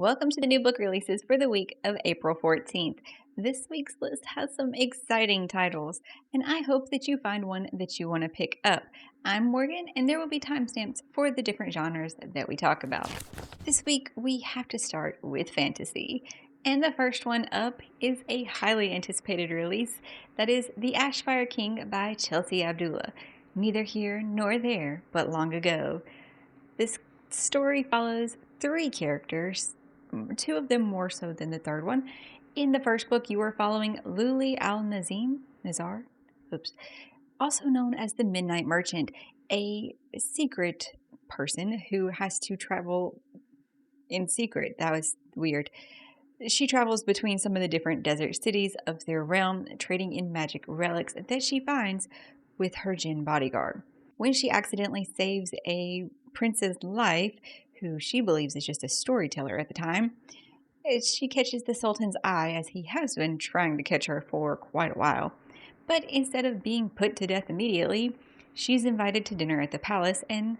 Welcome to the new book releases for the week of April 14th. This week's list has some exciting titles, and I hope that you find one that you want to pick up. I'm Morgan, and there will be timestamps for the different genres that we talk about. This week, we have to start with fantasy. And the first one up is a highly anticipated release that is The Ashfire King by Chelsea Abdullah. Neither here nor there, but long ago. This story follows three characters, two of them more so than the third one. In the first book, you are following Luli Nazar, also known as the Midnight Merchant, a secret person who has to travel in secret. That was weird. She travels between some of the different desert cities of their realm, trading in magic relics that she finds with her Jinn bodyguard. When she accidentally saves a prince's life, who she believes is just a storyteller at the time, she catches the Sultan's eye, as he has been trying to catch her for quite a while. But instead of being put to death immediately, she's invited to dinner at the palace and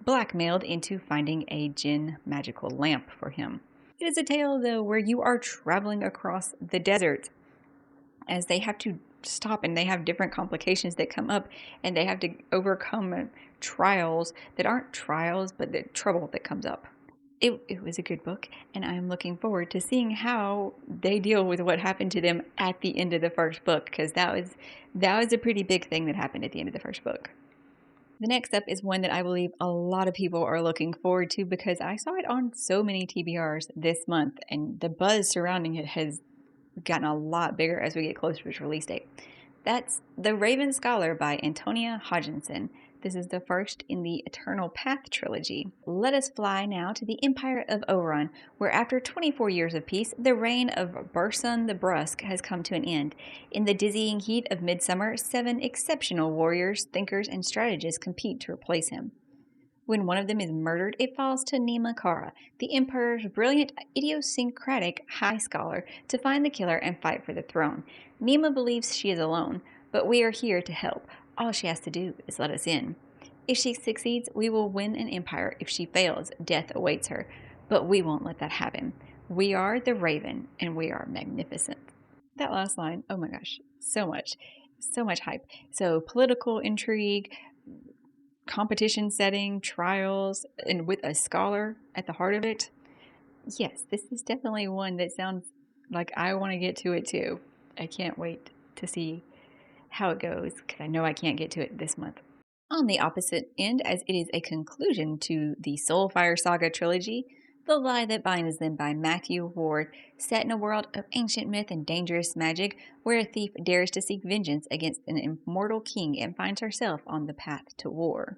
blackmailed into finding a Jinn magical lamp for him. It is a tale, though, where you are traveling across the desert as they have to stop and they have different complications that come up and they have to overcome trials that aren't trials, but the trouble that comes up. It was a good book, and I'm looking forward to seeing how they deal with what happened to them at the end of the first book, because that was a pretty big thing that happened at the end of the first book. The next up is one that I believe a lot of people are looking forward to because I saw it on so many TBRs this month, and the buzz surrounding it has gotten a lot bigger as we get closer to its release date. That's The Raven Scholar by Antonia Hodgkinson. This is the first in the Eternal Path trilogy. Let us fly now to the Empire of Oberon, where after 24 years of peace, the reign of Bursun the Brusque has come to an end. In the dizzying heat of midsummer, 7 exceptional warriors, thinkers, and strategists compete to replace him. When one of them is murdered, it falls to Nima Kara, the Emperor's brilliant, idiosyncratic high scholar, to find the killer and fight for the throne. Nima believes she is alone, but we are here to help. All she has to do is let us in. If she succeeds, we will win an empire. If she fails, death awaits her. But we won't let that happen. We are the Raven, and we are magnificent. That last line, oh my gosh, so much hype. So political intrigue, competition setting, trials, and with a scholar at the heart of it. Yes, this is definitely one that sounds like I want to get to it too. I can't wait to see how it goes because I know I can't get to it this month. On the opposite end, as it is a conclusion to the Soulfire Saga trilogy, The Lie That Binds Them by Matthew Ward, set in a world of ancient myth and dangerous magic, where a thief dares to seek vengeance against an immortal king and finds herself on the path to war.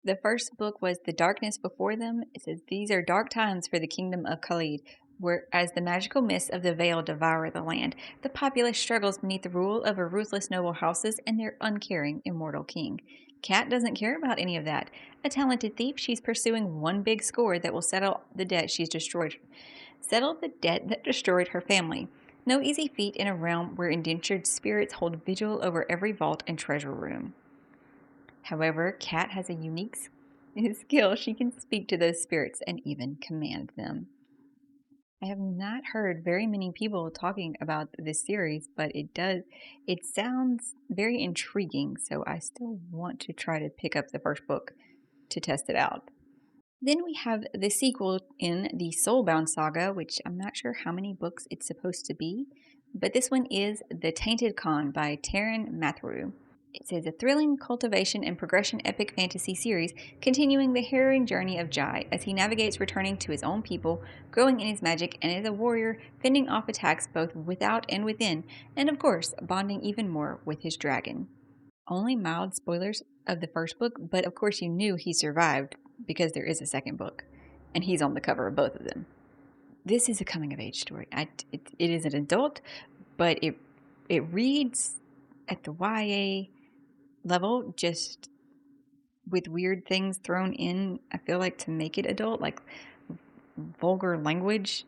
The first book was The Darkness Before Them. It says, these are dark times for the kingdom of Khalid, where as the magical mists of the veil devour the land, the populace struggles beneath the rule of a ruthless noble houses and their uncaring immortal king. Kat doesn't care about any of that. A talented thief, she's pursuing one big score that will settle the debt that destroyed her family. No easy feat in a realm where indentured spirits hold vigil over every vault and treasure room. However, Kat has a unique skill. She can speak to those spirits and even command them. I have not heard very many people talking about this series, but it sounds very intriguing, so I still want to try to pick up the first book to test it out. Then we have the sequel in the Soulbound saga, which I'm not sure how many books it's supposed to be, but this one is The Tainted Con by Taryn Mathrew. It says a thrilling cultivation and progression epic fantasy series continuing the harrowing journey of Jai as he navigates returning to his own people, growing in his magic, and as a warrior, fending off attacks both without and within, and of course, bonding even more with his dragon. Only mild spoilers of the first book, but of course you knew he survived because there is a second book, and he's on the cover of both of them. This is a coming-of-age story. It is an adult, but it reads at the YA level, just with weird things thrown in, I feel like, to make it adult, like vulgar language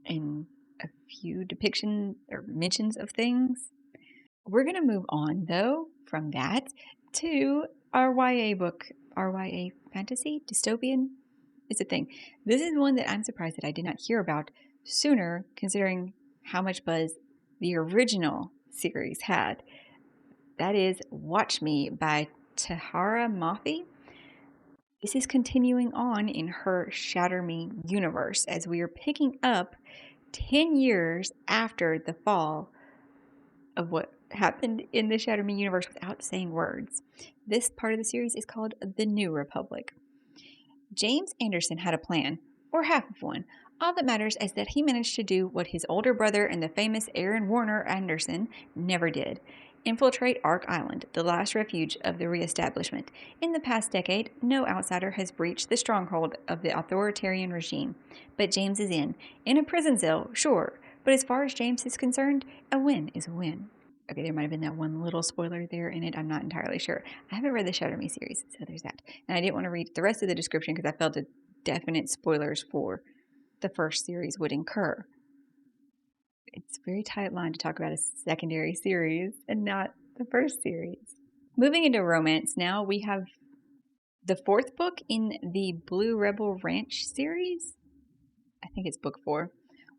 and a few depiction or mentions of things. We're going to move on, though, from that to our YA book, our YA fantasy, dystopian. is a thing. This is one that I'm surprised that I did not hear about sooner, considering how much buzz the original series had. That is Watch Me by Tahara Mafi. This is continuing on in her Shatter Me universe as we are picking up 10 years after the fall of what happened in the Shatter Me universe without saying words. This part of the series is called The New Republic. James Anderson had a plan, or half of one. All that matters is that he managed to do what his older brother and the famous Aaron Warner Anderson never did: infiltrate Ark Island, the last refuge of the reestablishment. In the past decade, no outsider has breached the stronghold of the authoritarian regime. But James is in a prison cell, sure, but as far as James is concerned, a win is a win. Okay, there might have been that one little spoiler there in it. I'm not entirely sure. I haven't read the Shatter Me series, so there's that. And I didn't want to read the rest of the description because I felt that definite spoilers for the first series would incur. It's a very tight line to talk about a secondary series and not the first series. Moving into romance now, we have the fourth book in the Blue Rebel Ranch series. I think it's book 4.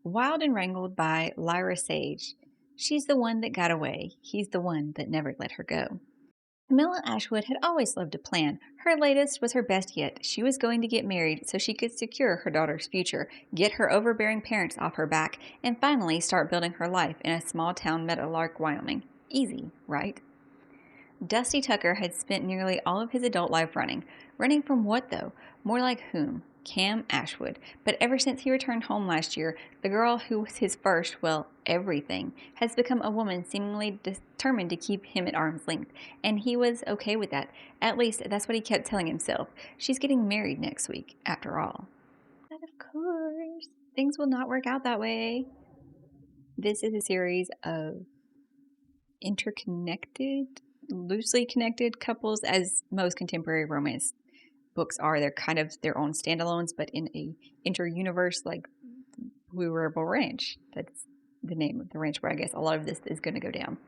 Wild and Wrangled by Lyra Sage. She's the one that got away. He's the one that never let her go. Camilla Ashwood had always loved to plan. Her latest was her best yet. She was going to get married so she could secure her daughter's future, get her overbearing parents off her back, and finally start building her life in a small town Meadowlark, Wyoming. Easy, right? Dusty Tucker had spent nearly all of his adult life running. Running from what, though? More like whom? Cam Ashwood. But ever since he returned home last year, the girl who was his first, well, everything, has become a woman seemingly determined to keep him at arm's length. And he was okay with that. At least, that's what he kept telling himself. She's getting married next week, after all. But of course, things will not work out that way. This is a series of interconnected, loosely connected couples, as most contemporary romance books are. They're kind of their own standalones, but in a inter-universe like Blue Rebel Ranch. That's the name of the ranch where I guess a lot of this is going to go down.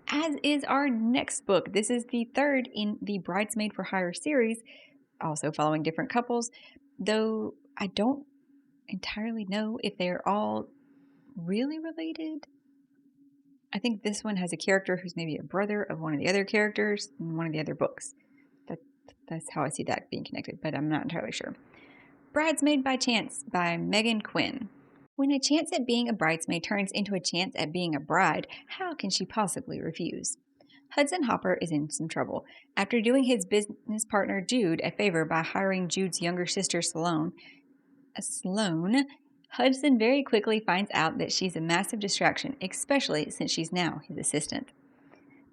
As is our next book. This is the third in the Bridesmaid for Hire series, also following different couples, though I don't entirely know if they're all really related. I think this one has a character who's maybe a brother of one of the other characters in one of the other books. That's how I see that being connected, but I'm not entirely sure. Bridesmaid by Chance by Megan Quinn. When a chance at being a bridesmaid turns into a chance at being a bride, how can she possibly refuse? Hudson Hopper is in some trouble. After doing his business partner Jude a favor by hiring Jude's younger sister Sloane, Hudson very quickly finds out that she's a massive distraction, especially since she's now his assistant.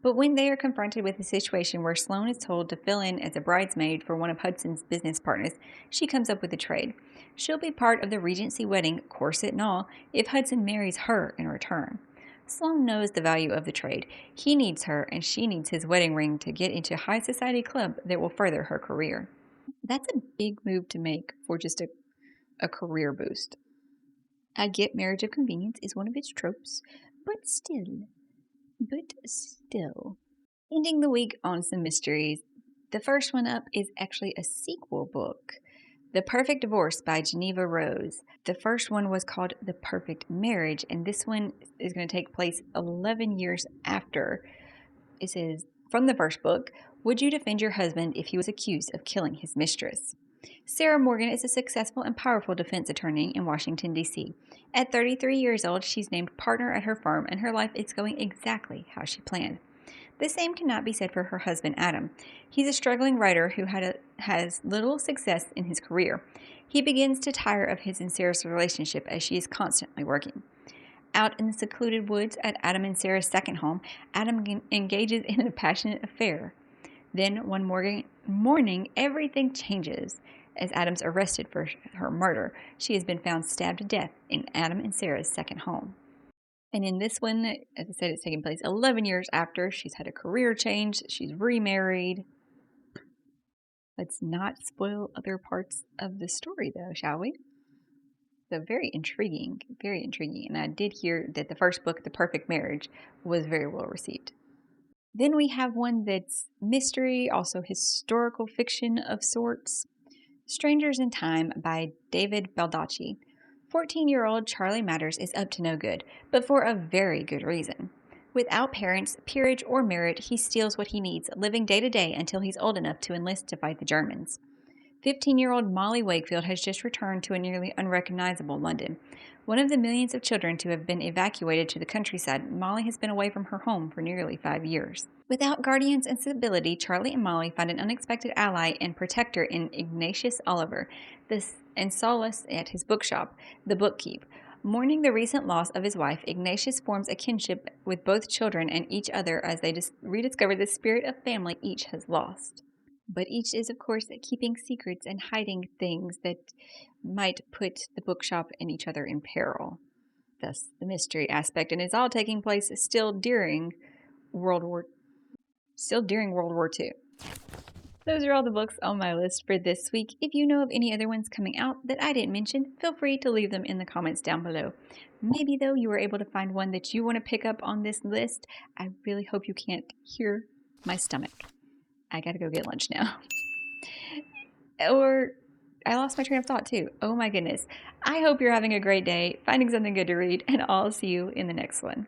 But when they are confronted with a situation where Sloane is told to fill in as a bridesmaid for one of Hudson's business partners, she comes up with a trade. She'll be part of the Regency wedding, corset and all, if Hudson marries her in return. Sloane knows the value of the trade. He needs her, and she needs his wedding ring to get into a high society club that will further her career. That's a big move to make for just a career boost. I get marriage of convenience is one of its tropes, but still. Ending the week on some mysteries. The first one up is actually a sequel book, The Perfect Divorce by Geneva Rose. The first one was called The Perfect Marriage, and this one is going to take place 11 years after. It says, from the first book, would you defend your husband if he was accused of killing his mistress? Sarah Morgan is a successful and powerful defense attorney in Washington, D.C. At 33 years old, she's named partner at her firm, and her life is going exactly how she planned. The same cannot be said for her husband, Adam. He's a struggling writer who has little success in his career. He begins to tire of his and Sarah's relationship as she is constantly working. Out in the secluded woods at Adam and Sarah's second home, Adam engages in a passionate affair. Then one morning, everything changes as Adam's arrested for her murder. She has been found stabbed to death in Adam and Sarah's second home. And in this one, as I said, it's taking place 11 years after. She's had a career change. She's remarried. Let's not spoil other parts of the story, though, shall we? So very intriguing, very intriguing. And I did hear that the first book, The Perfect Marriage, was very well received. Then we have one that's mystery, also historical fiction of sorts. Strangers in Time by David Baldacci. 14-year-old Charlie Matters is up to no good, but for a very good reason. Without parents, peerage, or merit, he steals what he needs, living day to day until he's old enough to enlist to fight the Germans. 15-year-old Molly Wakefield has just returned to a nearly unrecognizable London. One of the millions of children to have been evacuated to the countryside, Molly has been away from her home for nearly 5 years. Without guardians and stability, Charlie and Molly find an unexpected ally and protector in Ignatius Oliver, and solace at his bookshop, the Bookkeep. Mourning the recent loss of his wife, Ignatius forms a kinship with both children and each other as they rediscover the spirit of family each has lost. But each is, of course, keeping secrets and hiding things that might put the bookshop and each other in peril. Thus, the mystery aspect, and it's all taking place still during World War II. Those are all the books on my list for this week. If you know of any other ones coming out that I didn't mention, feel free to leave them in the comments down below. Maybe, though, you were able to find one that you want to pick up on this list. I really hope you can't hear my stomach. I gotta go get lunch now. Or I lost my train of thought too. Oh my goodness. I hope you're having a great day, finding something good to read, and I'll see you in the next one.